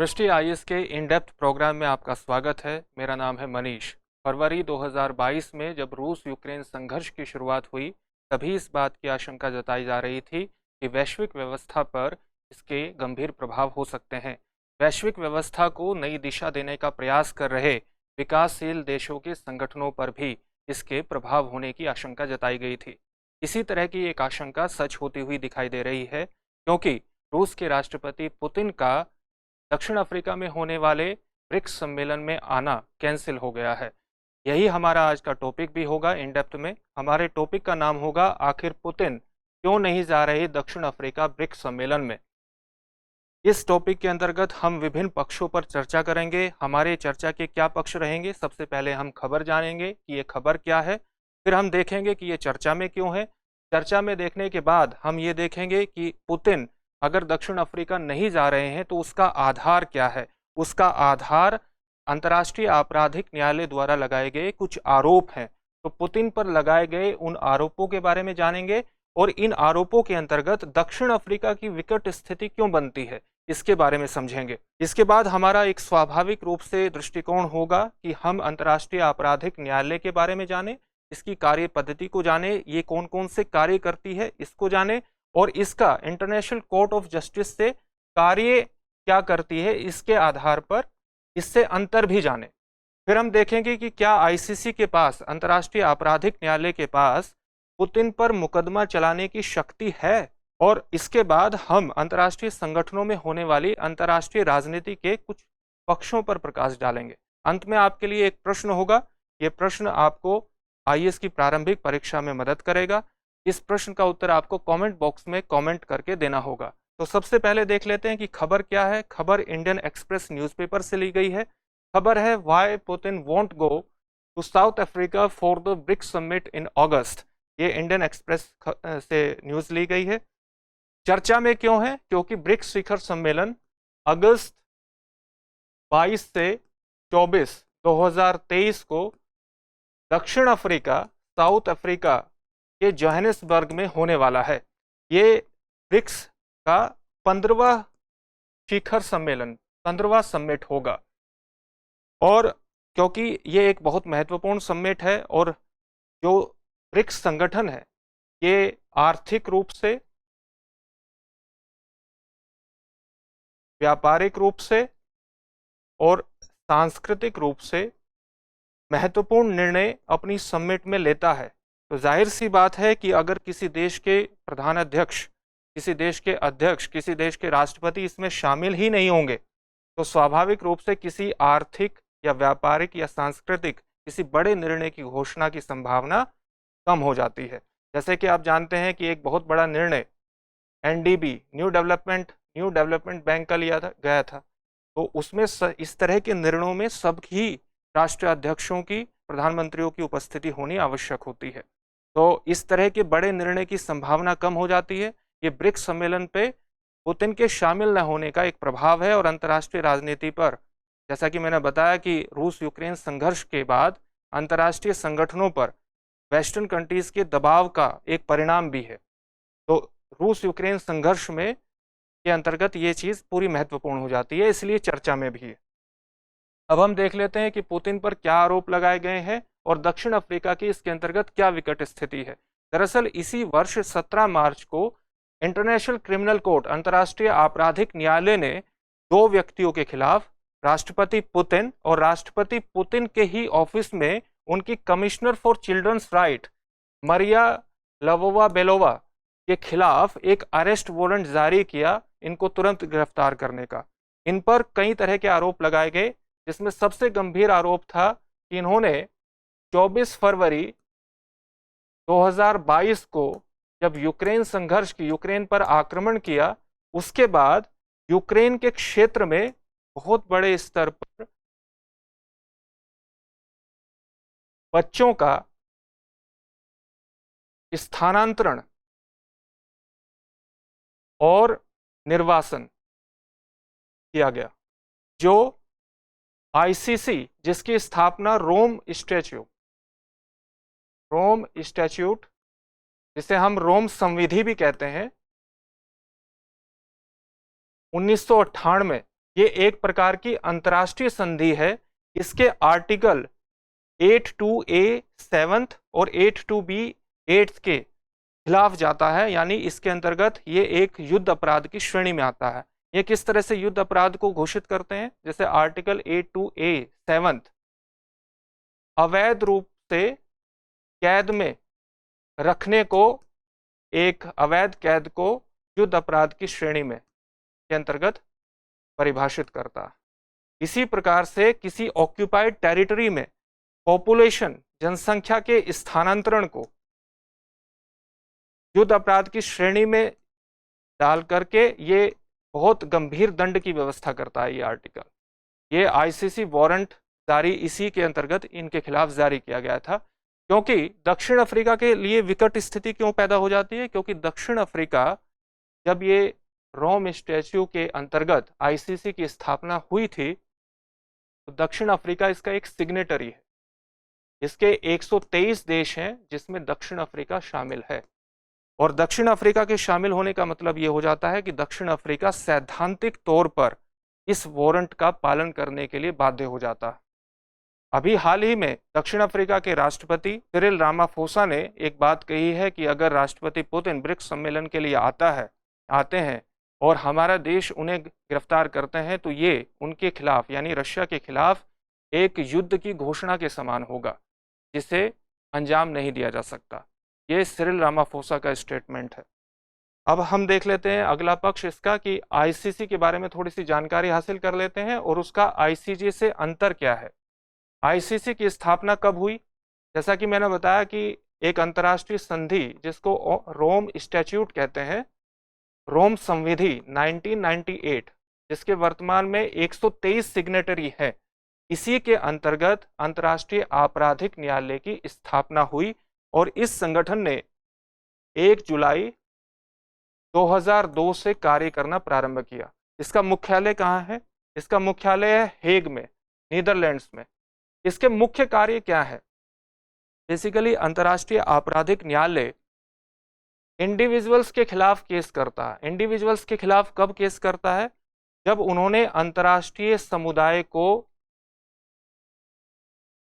दृष्टि आईएएस के in depth programme में आपका स्वागत है। मेरा नाम है मनीष। फरवरी 2022 में जब रूस यूक्रेन संघर्ष की शुरुआत हुई, तभी इस बात की आशंका जताई जा रही थी कि वैश्विक व्यवस्था पर इसके गंभीर प्रभाव हो सकते हैं। वैश्विक व्यवस्था को नई दिशा देने का प्रयास कर रहे विकासशील देशों के संगठनों पर भी इसके प्रभाव होने की आशंका जताई गई थी। इसी तरह की एक आशंका सच होती हुई दिखाई दे रही है, क्योंकि रूस के राष्ट्रपति पुतिन का दक्षिण अफ्रीका में होने वाले ब्रिक्स सम्मेलन में आना कैंसिल हो गया है। यही हमारा आज का टॉपिक भी होगा। इन डेप्थ में हमारे टॉपिक का नाम होगा, आखिर पुतिन क्यों नहीं जा रहे दक्षिण अफ्रीका ब्रिक्स सम्मेलन में। इस टॉपिक के अंतर्गत हम विभिन्न पक्षों पर चर्चा करेंगे। हमारे चर्चा के क्या पक्ष रहेंगे? सबसे पहले हम खबर जानेंगे कि ये खबर क्या है, फिर हम देखेंगे कि ये चर्चा में क्यों है। चर्चा में देखने के बाद हम ये देखेंगे कि पुतिन अगर दक्षिण अफ्रीका नहीं जा रहे हैं तो उसका आधार क्या है। उसका आधार अंतर्राष्ट्रीय आपराधिक न्यायालय द्वारा लगाए गए कुछ आरोप हैं। तो पुतिन पर लगाए गए उन आरोपों के बारे में जानेंगे और इन आरोपों के अंतर्गत दक्षिण अफ्रीका की विकट स्थिति क्यों बनती है, इसके बारे में समझेंगे। इसके बाद हमारा एक स्वाभाविक रूप से दृष्टिकोण होगा कि हम अंतर्राष्ट्रीय आपराधिक न्यायालय के बारे में जानें, इसकी कार्य पद्धति को जाने, ये कौन कौन से कार्य करती है इसको जाने, और इसका इंटरनेशनल कोर्ट ऑफ जस्टिस से कार्य क्या करती है इसके आधार पर इससे अंतर भी जाने। फिर हम देखेंगे कि क्या आईसीसी के पास, अंतर्राष्ट्रीय आपराधिक न्यायालय के पास पुतिन पर मुकदमा चलाने की शक्ति है। और इसके बाद हम अंतर्राष्ट्रीय संगठनों में होने वाली अंतर्राष्ट्रीय राजनीति के कुछ पक्षों पर प्रकाश डालेंगे। अंत में आपके लिए एक प्रश्न होगा। यह प्रश्न आपको आईएएस की प्रारंभिक परीक्षा में मदद करेगा। इस प्रश्न का उत्तर आपको कमेंट बॉक्स में कमेंट करके देना होगा। तो सबसे पहले देख लेते हैं कि खबर क्या है। खबर इंडियन एक्सप्रेस न्यूज़पेपर से ली गई है। खबर है, why Putin won't go to South Africa for the BRICS summit in August. ये इंडियन एक्सप्रेस से न्यूज़ ली गई है। चर्चा में क्यों है? क्योंकि ब्रिक्स शिखर सम्मेलन अगस्त 22 से 24 2023 को दक्षिण अफ्रीका, साउथ अफ्रीका के जोहानिसबर्ग में होने वाला है। ये ब्रिक्स का 15वां शिखर सम्मेलन, 15वां समिट होगा। और क्योंकि ये एक बहुत महत्वपूर्ण समिट है और जो ब्रिक्स संगठन है ये आर्थिक रूप से, व्यापारिक रूप से और सांस्कृतिक रूप से महत्वपूर्ण निर्णय अपनी समिट में लेता है। तो जाहिर सी बात है कि अगर किसी देश के प्रधान अध्यक्ष, किसी देश के अध्यक्ष, किसी देश के राष्ट्रपति इसमें शामिल ही नहीं होंगे तो स्वाभाविक रूप से किसी आर्थिक या व्यापारिक या सांस्कृतिक किसी बड़े निर्णय की घोषणा की संभावना कम हो जाती है। जैसे कि आप जानते हैं कि एक बहुत बड़ा निर्णय एनडीबी, न्यू डेवलपमेंट बैंक का लिया गया था। तो उसमें इस तरह के निर्णयों में सबकी राष्ट्रीय अध्यक्षों की, प्रधानमंत्रियों की उपस्थिति होनी आवश्यक होती है। तो इस तरह के बड़े निर्णय की संभावना कम हो जाती है। ये ब्रिक्स सम्मेलन पे पुतिन के शामिल न होने का एक प्रभाव है और अंतर्राष्ट्रीय राजनीति पर, जैसा कि मैंने बताया कि रूस यूक्रेन संघर्ष के बाद अंतर्राष्ट्रीय संगठनों पर वेस्टर्न कंट्रीज के दबाव का एक परिणाम भी है। तो रूस यूक्रेन संघर्ष में के अंतर्गत ये चीज़ पूरी महत्वपूर्ण हो जाती है, इसलिए चर्चा में भी है। अब हम देख लेते हैं कि पुतिन पर क्या आरोप लगाए गए हैं और दक्षिण अफ्रीका की इसके अंतर्गत क्या विकट स्थिति है। दरअसल इसी वर्ष 17 मार्च को इंटरनेशनल क्रिमिनल कोर्ट, अंतर्राष्ट्रीय आपराधिक न्यायालय ने 2 व्यक्तियों के खिलाफ, राष्ट्रपति पुतिन और राष्ट्रपति पुतिन के ही ऑफिस में उनकी कमिश्नर फॉर चिल्ड्रंस राइट मरिया लवोवा-बेलोवा के खिलाफ एक अरेस्ट वारंट जारी किया, इनको तुरंत गिरफ्तार करने का। इन पर कई तरह के आरोप लगाए गए, जिसमें सबसे गंभीर आरोप था कि इन्होंने 24 फरवरी 2022 को जब यूक्रेन संघर्ष की, यूक्रेन पर आक्रमण किया, उसके बाद यूक्रेन के क्षेत्र में बहुत बड़े स्तर पर बच्चों का स्थानांतरण और निर्वासन किया गया। जो आईसीसी, जिसकी स्थापना रोम स्टैच्यूट, जिसे हम रोम संविधि भी कहते हैं, 1998 ये एक प्रकार की अंतर्राष्ट्रीय संधि है। इसके आर्टिकल 82A 7th और 82B 8th के खिलाफ जाता है, यानी इसके अंतर्गत ये एक युद्ध अपराध की श्रेणी में आता है। ये किस तरह से युद्ध अपराध को घोषित करते हैं? जैसे आर्टिकल 82A 7th, अवैध रूप से कैद में रखने को, एक अवैध कैद को युद्ध अपराध की श्रेणी में के अंतर्गत परिभाषित करता है। इसी प्रकार से किसी ऑक्यूपाइड टेरिटरी में पॉपुलेशन, जनसंख्या के स्थानांतरण को युद्ध अपराध की श्रेणी में डाल करके ये बहुत गंभीर दंड की व्यवस्था करता है। ये आर्टिकल, ये आईसीसी वारंट जारी इसी के अंतर्गत इनके खिलाफ जारी किया गया था। क्योंकि दक्षिण अफ्रीका के लिए विकट स्थिति क्यों पैदा हो जाती है? क्योंकि दक्षिण अफ्रीका, जब ये रोम स्टैच्यू के अंतर्गत आईसीसी की स्थापना हुई थी, तो दक्षिण अफ्रीका इसका एक सिग्नेटरी है। इसके 123 देश हैं जिसमें दक्षिण अफ्रीका शामिल है। और दक्षिण अफ्रीका के शामिल होने का मतलब ये हो जाता है कि दक्षिण अफ्रीका सैद्धांतिक तौर पर इस वारंट का पालन करने के लिए बाध्य हो जाता है। अभी हाल ही में दक्षिण अफ्रीका के राष्ट्रपति सिरिल रामाफोसा ने एक बात कही है कि अगर राष्ट्रपति पुतिन ब्रिक्स सम्मेलन के लिए आते हैं और हमारा देश उन्हें गिरफ्तार करते हैं, तो ये उनके खिलाफ, यानी रशिया के खिलाफ एक युद्ध की घोषणा के समान होगा, जिसे अंजाम नहीं दिया जा सकता। ये सिरिल रामाफोसा का स्टेटमेंट है। अब हम देख लेते हैं अगला पक्ष इसका कि आईसीसी के बारे में थोड़ी सी जानकारी हासिल कर लेते हैं और उसका आईसीजे से अंतर क्या है। आईसीसी की स्थापना कब हुई? जैसा कि मैंने बताया कि एक अंतर्राष्ट्रीय संधि जिसको रोम स्टैट्यूट कहते हैं, रोम संविधि 1998, जिसके वर्तमान में 123 सिग्नेटरी है, इसी के अंतर्गत अंतर्राष्ट्रीय आपराधिक न्यायालय की स्थापना हुई। और इस संगठन ने 1 जुलाई 2002 से कार्य करना प्रारंभ किया। इसका मुख्यालय कहाँ है? इसका मुख्यालय है हेग में, नीदरलैंड्स में। इसके मुख्य कार्य क्या है? बेसिकली अंतर्राष्ट्रीय आपराधिक न्यायालय इंडिविजुअल्स के खिलाफ केस करता है। इंडिविजुअल्स के खिलाफ कब केस करता है? जब उन्होंने अंतर्राष्ट्रीय समुदाय को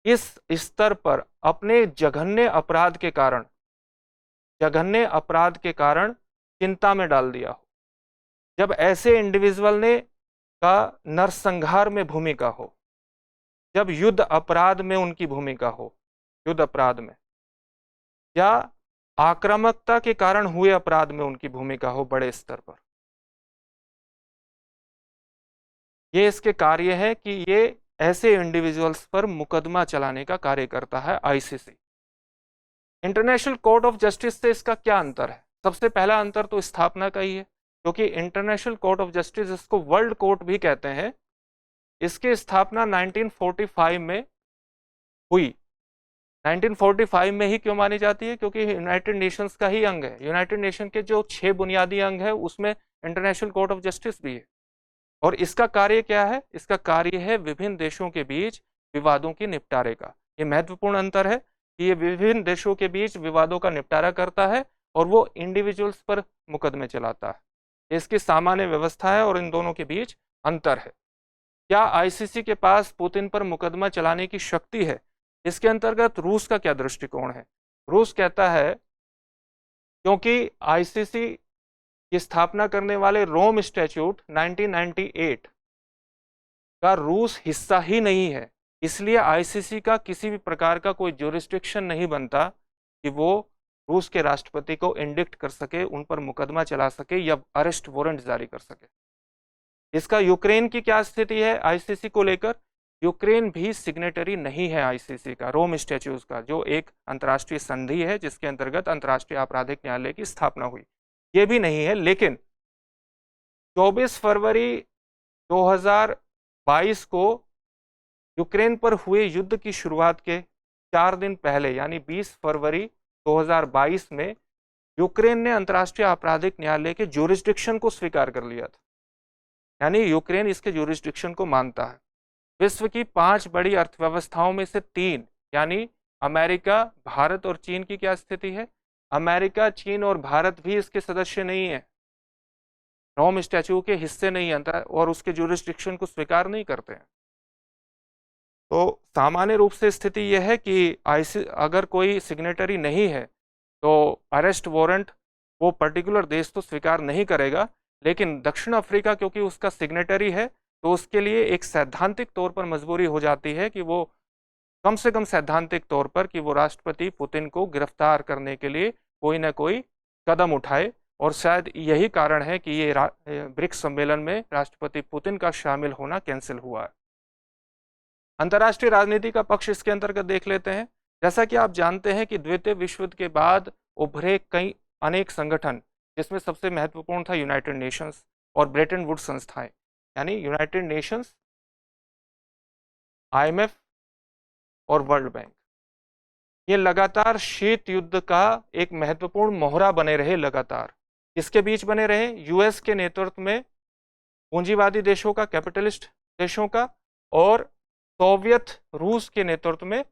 इस स्तर पर अपने जघन्य अपराध के कारण चिंता में डाल दिया हो। जब ऐसे इंडिविजुअल ने का नरसंहार में भूमिका हो, जब युद्ध अपराध में उनकी भूमिका हो, युद्ध अपराध में या आक्रामकता के कारण हुए अपराध में उनकी भूमिका हो बड़े स्तर पर। ये इसके कार्य है कि ये ऐसे इंडिविजुअल्स पर मुकदमा चलाने का कार्य करता है ICC. International court of justice से इसका क्या अंतर है? सबसे पहला अंतर तो स्थापना का ही है, क्योंकि इंटरनेशनल कोर्ट ऑफ जस्टिस, इसको वर्ल्ड कोर्ट भी कहते हैं, इसकी स्थापना 1945 में हुई। 1945 में ही क्यों मानी जाती है? क्योंकि यूनाइटेड नेशंस का ही अंग है। यूनाइटेड नेशन के जो 6 बुनियादी अंग है उसमें इंटरनेशनल कोर्ट ऑफ जस्टिस भी है। और इसका कार्य क्या है? इसका कार्य है विभिन्न देशों के बीच विवादों के निपटारे का। ये महत्वपूर्ण अंतर है कि ये विभिन्न देशों के बीच विवादों का निपटारा करता है और वो इंडिविजुअल्स पर मुकदमे चलाता है। इसकी सामान्य व्यवस्था है और इन दोनों के बीच अंतर है। क्या आईसीसी के पास पुतिन पर मुकदमा चलाने की शक्ति है? इसके अंतर्गत रूस का क्या दृष्टिकोण है? रूस कहता है क्योंकि आईसीसी की स्थापना करने वाले रोम स्टैट्यूट 1998 का रूस हिस्सा ही नहीं है, इसलिए आईसीसी का किसी भी प्रकार का कोई ज्यूरिसडिक्शन नहीं बनता कि वो रूस के राष्ट्रपति को इंडिक्ट कर सके, उन पर मुकदमा चला सके या अरेस्ट वारंट जारी कर सके। इसका यूक्रेन की क्या स्थिति है आईसीसी को लेकर? यूक्रेन भी सिग्नेटरी नहीं है आईसीसी का, रोम स्टैट्यूट का, जो एक अंतर्राष्ट्रीय संधि है जिसके अंतर्गत अंतर्राष्ट्रीय आपराधिक न्यायालय की स्थापना हुई, ये भी नहीं है। लेकिन 24 फरवरी 2022 को यूक्रेन पर हुए युद्ध की शुरुआत के 4 दिन पहले, यानी 20 फरवरी 2022 में यूक्रेन ने अंतर्राष्ट्रीय आपराधिक न्यायालय के ज्यूरिसडिक्शन को स्वीकार कर लिया था, यानी यूक्रेन इसके ज्यूरिसडिक्शन को मानता है। विश्व की 5 बड़ी अर्थव्यवस्थाओं में से 3, यानी अमेरिका, भारत और चीन की क्या स्थिति है? अमेरिका, चीन और भारत भी इसके सदस्य नहीं है। रोम स्टैच्यू के हिस्से नहीं आता और उसके जुरिस्डिक्शन को स्वीकार नहीं करते हैं। तो सामान्य रूप से स्थिति यह है कि अगर कोई सिग्नेटरी नहीं है तो अरेस्ट वारंट वो पर्टिकुलर देश तो स्वीकार नहीं करेगा, लेकिन दक्षिण अफ्रीका क्योंकि उसका सिग्नेटरी है तो उसके लिए एक सैद्धांतिक तौर पर मजबूरी हो जाती है कि वो कम से कम सैद्धांतिक तौर पर कि वो राष्ट्रपति पुतिन को गिरफ्तार करने के लिए कोई ना कोई कदम उठाए। और शायद यही कारण है कि ये ब्रिक्स सम्मेलन में राष्ट्रपति पुतिन का शामिल होना कैंसिल हुआ है। अंतर्राष्ट्रीय राजनीति का पक्ष इसके अंतर्गत देख लेते हैं। जैसा कि आप जानते हैं कि द्वितीय विश्व युद्ध के बाद उभरे कई अनेक संगठन, जिसमें सबसे महत्वपूर्ण था यूनाइटेड नेशंस और ब्रेटन वुड्स संस्थाएं, यानी यूनाइटेड नेशंस, IMF और वर्ल्ड बैंक। ये लगातार शीत युद्ध का एक महत्वपूर्ण मोहरा बने रहे। लगातार किसके बीच बने रहे? यूएस के नेतृत्व में पूंजीवादी देशों का, कैपिटलिस्ट देशों का, और सोवियत रूस के नेतृत्व में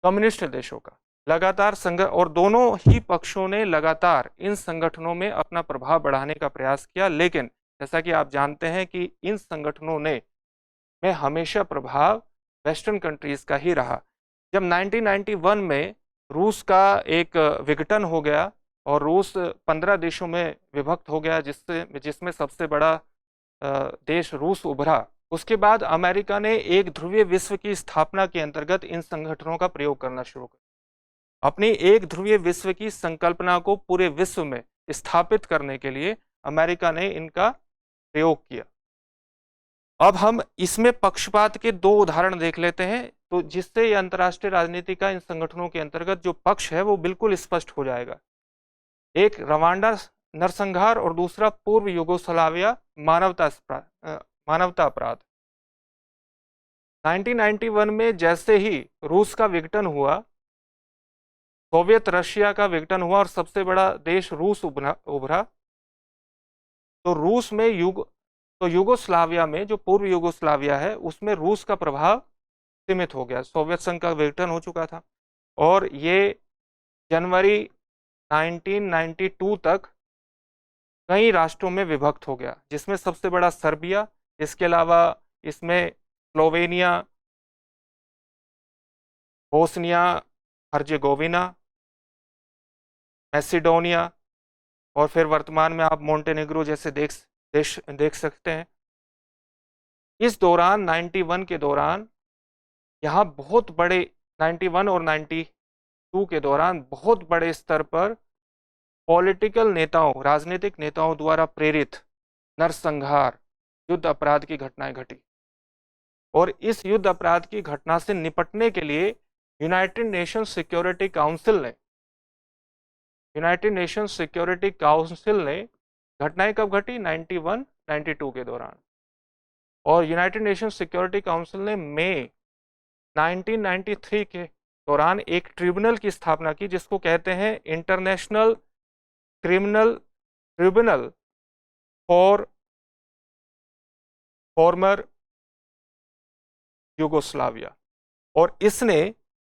कम्युनिस्ट देशों का। लगातार संघर्ष, और दोनों ही पक्षों ने लगातार इन संगठनों में अपना प्रभाव बढ़ाने का प्रयास किया, लेकिन जैसा कि आप जानते हैं कि इन संगठनों में हमेशा प्रभाव वेस्टर्न कंट्रीज का ही रहा। जब 1991 में रूस का एक विघटन हो गया और रूस 15 देशों में विभक्त हो गया, जिसमें सबसे बड़ा देश रूस उभरा, उसके बाद अमेरिका ने एक ध्रुवीय विश्व की स्थापना के अंतर्गत इन संगठनों का प्रयोग करना शुरू किया। अपनी एक ध्रुवीय विश्व की संकल्पना को पूरे विश्व में स्थापित करने के लिए अमेरिका ने इनका प्रयोग किया। अब हम इसमें पक्षपात के दो उदाहरण देख लेते हैं, तो जिससे अंतर्राष्ट्रीय राजनीति का इन संगठनों के अंतर्गत जो पक्ष है वो बिल्कुल स्पष्ट हो जाएगा। एक रवांडा नरसंहार और दूसरा पूर्व युगोस्लाविया मानवता अपराध। 1991 में जैसे ही रूस का विघटन हुआ, सोवियत रशिया का विघटन हुआ और सबसे बड़ा देश रूस उभरा, तो रूस में युगोस्लाविया में, जो पूर्व युगोस्लाविया है, उसमें रूस का प्रभाव सीमित हो गया। सोवियत संघ का विघटन हो चुका था और ये जनवरी 1992 तक कई राष्ट्रों में विभक्त हो गया, जिसमें सबसे बड़ा सर्बिया, इसके अलावा इसमें स्लोवेनिया, बोस्निया हर्जेगोविना, मैसिडोनिया, और फिर वर्तमान में आप मोंटेनेग्रो जैसे देश देख सकते हैं। इस दौरान 91 के दौरान यहाँ बहुत बड़े 91 और 92 के दौरान बहुत बड़े स्तर पर पॉलिटिकल नेताओं, राजनीतिक नेताओं द्वारा प्रेरित नरसंहार, युद्ध अपराध की घटनाएं घटी। और इस युद्ध अपराध की घटना से निपटने के लिए यूनाइटेड नेशंस सिक्योरिटी काउंसिल ने घटनाएं कब घटी? 91-92 के दौरान। और यूनाइटेड नेशंस सिक्योरिटी काउंसिल ने मई 1993 के दौरान एक ट्रिब्यूनल की स्थापना की, जिसको कहते हैं international criminal tribunal for farmer Yugoslavia. और इसने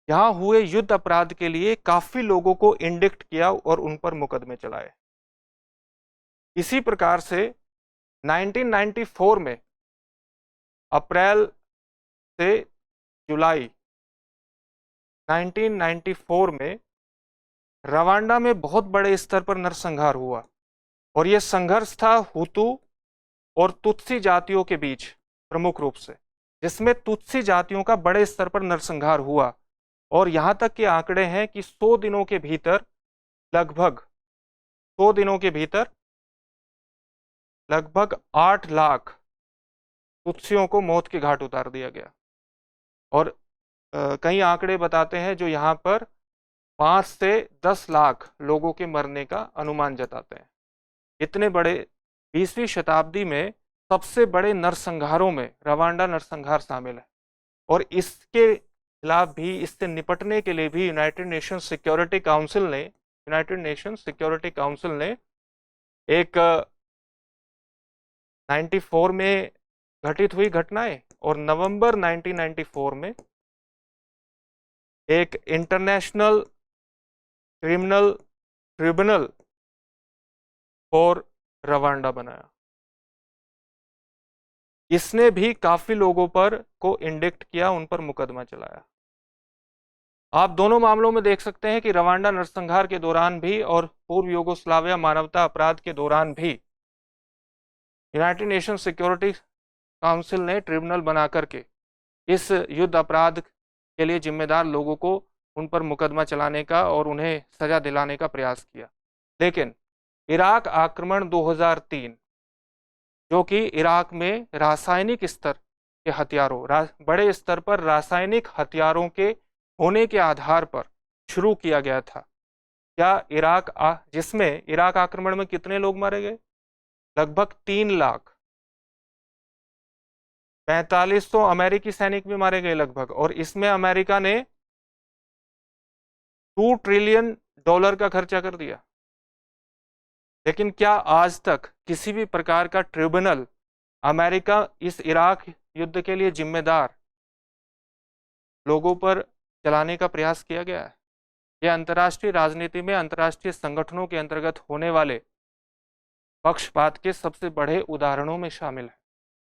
यहां हुए युद्ध अपराध के लिए काफी लोगों को इंडिक्ट किया और उन पर मुकदमे चलाए। इसी प्रकार से 1994 में अप्रैल से जुलाई 1994 में रवांडा में बहुत बड़े स्तर पर नरसंहार हुआ, और यह संघर्ष था हुतू और तुत्सी जातियों के बीच प्रमुख रूप से, जिसमें तुत्सी जातियों का बड़े स्तर पर नरसंहार हुआ। और यहां तक के आंकड़े हैं कि 100 दिनों के भीतर लगभग 8 लाख तुत्सियों को मौत के घाट उतार दिया गया। और कई आंकड़े बताते हैं जो यहाँ पर 5 से 10 लाख लोगों के मरने का अनुमान जताते हैं। इतने बड़े 20वीं शताब्दी में सबसे बड़े नरसंहारों में रवांडा नरसंहार शामिल है। और इसके खिलाफ भी, इससे निपटने के लिए भी यूनाइटेड नेशंस सिक्योरिटी काउंसिल ने एक 94 में घटित हुई घटनाएं और नवंबर 1994 में एक international criminal tribunal for Rwanda बनाया। इसने भी काफी लोगों पर को इंडिक्ट किया, उन पर मुकदमा चलाया। आप दोनों मामलों में देख सकते हैं कि रवांडा नरसंहार के दौरान भी और पूर्व यूगोस्लाविया मानवता अपराध के दौरान भी यूनाइटेड नेशन सिक्योरिटी काउंसिल ने ट्रिब्यूनल बना करके इस युद्ध अपराध के लिए जिम्मेदार लोगों को उन पर मुकदमा चलाने का और उन्हें सजा दिलाने का प्रयास किया। लेकिन इराक आक्रमण 2003, जो कि इराक में रासायनिक स्तर के हथियारों, बड़े स्तर पर रासायनिक हथियारों के होने के आधार पर शुरू किया गया था। क्या जिसमें इराक आक्रमण में कितने लोग मारे गए? लगभग 3 लाख। 4500 अमेरिकी सैनिक भी मारे गए लगभग, और इसमें अमेरिका ने $2 ट्रिलियन का खर्चा कर दिया। लेकिन क्या आज तक किसी भी प्रकार का ट्रिब्यूनल अमेरिका इस इराक युद्ध के लिए जिम्मेदार लोगों पर चलाने का प्रयास किया गया है? यह अंतर्राष्ट्रीय राजनीति में अंतर्राष्ट्रीय संगठनों के अंतर्गत होने वाले पक्षपात के सबसे बड़े उदाहरणों में शामिल है,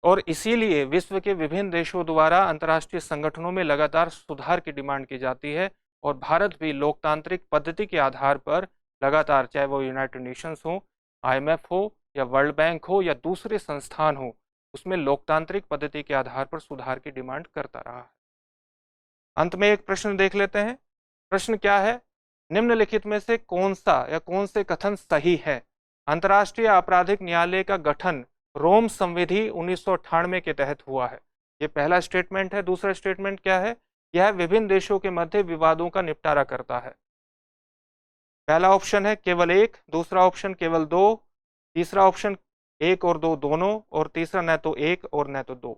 और इसीलिए विश्व के विभिन्न देशों द्वारा अंतर्राष्ट्रीय संगठनों में लगातार सुधार की डिमांड की जाती है। और भारत भी लोकतांत्रिक पद्धति के आधार पर लगातार, चाहे वो यूनाइटेड नेशंस हो, IMF हो, या वर्ल्ड बैंक हो, या दूसरे संस्थान हो, उसमें लोकतांत्रिक पद्धति के आधार पर सुधार की डिमांड करता रहा है। अंत में एक प्रश्न देख लेते हैं। प्रश्न क्या है? निम्नलिखित में से कौन सा या कौन से कथन सही है? अंतर्राष्ट्रीय आपराधिक न्यायालय का गठन रोम संविधि 1998 के तहत हुआ है। ये पहला स्टेटमेंट है। दूसरा स्टेटमेंट क्या है? यह विभिन्न देशों के मध्य विवादों का निपटारा करता है। पहला ऑप्शन है केवल 1, दूसरा ऑप्शन केवल 2, तीसरा ऑप्शन 1 और 2 दोनों, और तीसरा न तो 1 और न तो 2।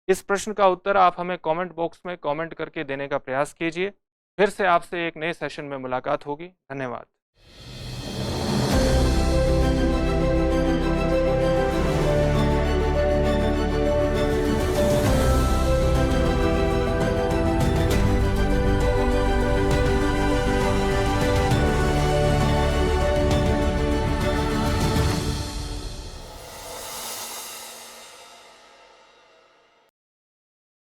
इस प्रश्न का उत्तर आप हमें कमेंट बॉक्स में कमेंट करके देने का प्रयास कीजिए। फिर से आपसे एक नए सेशन में मुलाकात होगी। धन्यवाद।